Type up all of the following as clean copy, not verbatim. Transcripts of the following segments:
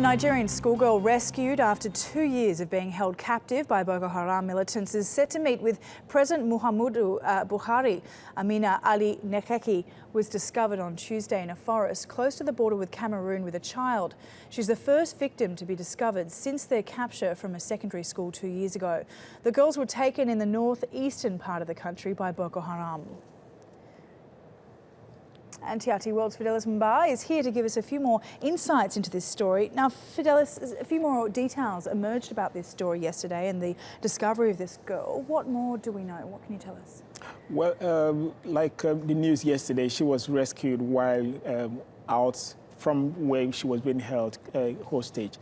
Nigerian schoolgirl rescued after 2 years of being held captive by Boko Haram militants is set to meet with President Muhammadu Buhari. Amina Ali Nekeki was discovered on Tuesday in a forest close to the border with Cameroon with a child. She's the first victim to be discovered since their capture from a secondary school 2 years ago. The girls were taken in the northeastern part of the country by Boko Haram. And TRT World's Fidelis Mbah is here to give us a few more insights into this story. Now, Fidelis, a few more details emerged about this story yesterday and the discovery of this girl. What more do we know? What can you tell us? Well, like the news yesterday, she was rescued while out from where she was being held hostage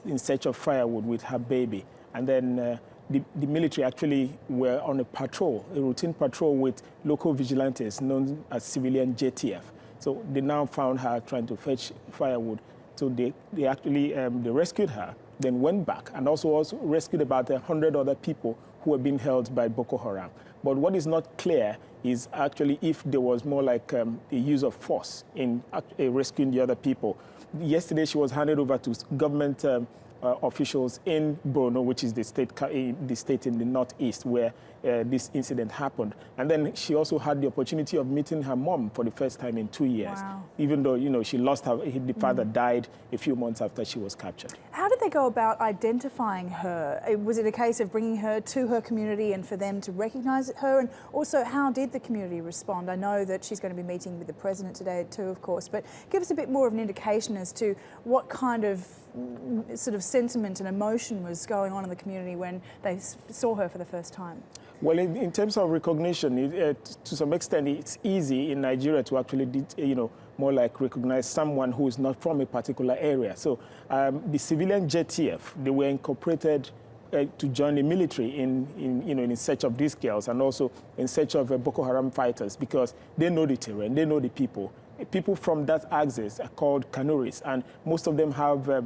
in search of firewood with her baby. And then the military actually were on a patrol, a routine patrol with local vigilantes known as civilian JTF. So they now found her trying to fetch firewood. So they actually they rescued her, then went back and also rescued about 100 other people who were being held by Boko Haram. But what is not clear is actually if there was more like a use of force in rescuing the other people. Yesterday she was handed over to government officials in Borno, which is the state in the northeast where this incident happened. And then she also had the opportunity of meeting her mom for the first time in 2 years. Wow. Even though, she lost her, the father died a few months after she was captured. How did they go about identifying her? Was it a case of bringing her to her community and for them to recognise her? And also, how did the community respond? I know that she's going to be meeting with the president today too, of course, but give us a bit more of an indication as to what kind of sort of sentiment and emotion was going on in the community when they saw her for the first time. Well, in terms of recognition, to some extent, it's easy in Nigeria to actually, more like recognize someone who is not from a particular area. So the civilian JTF, they were incorporated to join the military in search of these girls and also in search of Boko Haram fighters because they know the terrain, they know the people. People from that axis are called Kanuris, and most of them have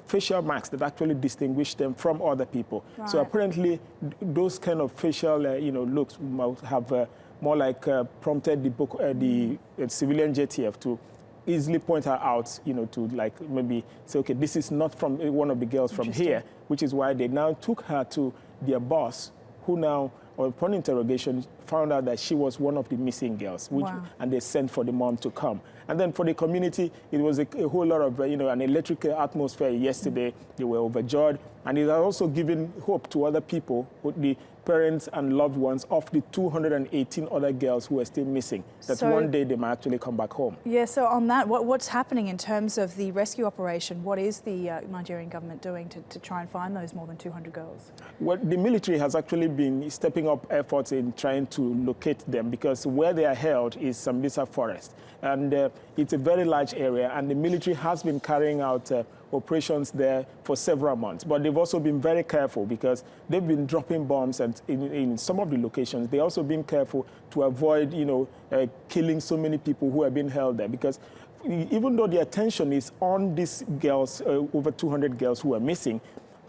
facial marks that actually distinguish them from other people. Right. So apparently, those kind of facial, looks might have more like prompted the civilian JTF to easily point her out, to like maybe say, okay, this is not from one of the girls from here, which is why they now took her to their boss, who now, upon interrogation, found out that she was one of the missing girls, and they sent for the mom to come. And then for the community, it was a whole lot of, an electric atmosphere yesterday. They were overjoyed, and it has also given hope to other people, the parents and loved ones of the 218 other girls who are still missing, that one day they might actually come back home. Yeah, so on that, what's happening in terms of the rescue operation? What is the Nigerian government doing to try and find those more than 200 girls? Well, the military has actually been stepping up efforts in trying to locate them because where they are held is Sambisa Forest. And it's a very large area, and the military has been carrying out operations there for several months. But they've also been very careful because they've been dropping bombs and in some of the locations. They've also been careful to avoid, killing so many people who have been held there because even though the attention is on these girls, over 200 girls who are missing,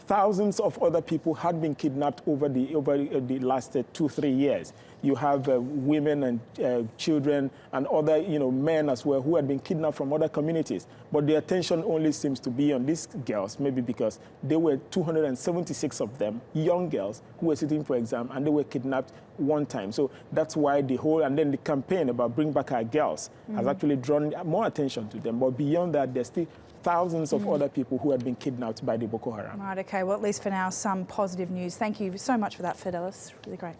thousands of other people had been kidnapped over the last 2-3 years. You have women and children and other men as well who had been kidnapped from other communities. But the attention only seems to be on these girls, maybe because there were 276 of them, young girls, who were sitting for exam and they were kidnapped one time. So that's why and then the campaign about Bring Back Our Girls has actually drawn more attention to them. But beyond that, there's still thousands of other people who had been kidnapped by the Boko Haram. Right, okay, well, at least for now, some positive news. Thank you so much for that, Fidelis. Really great.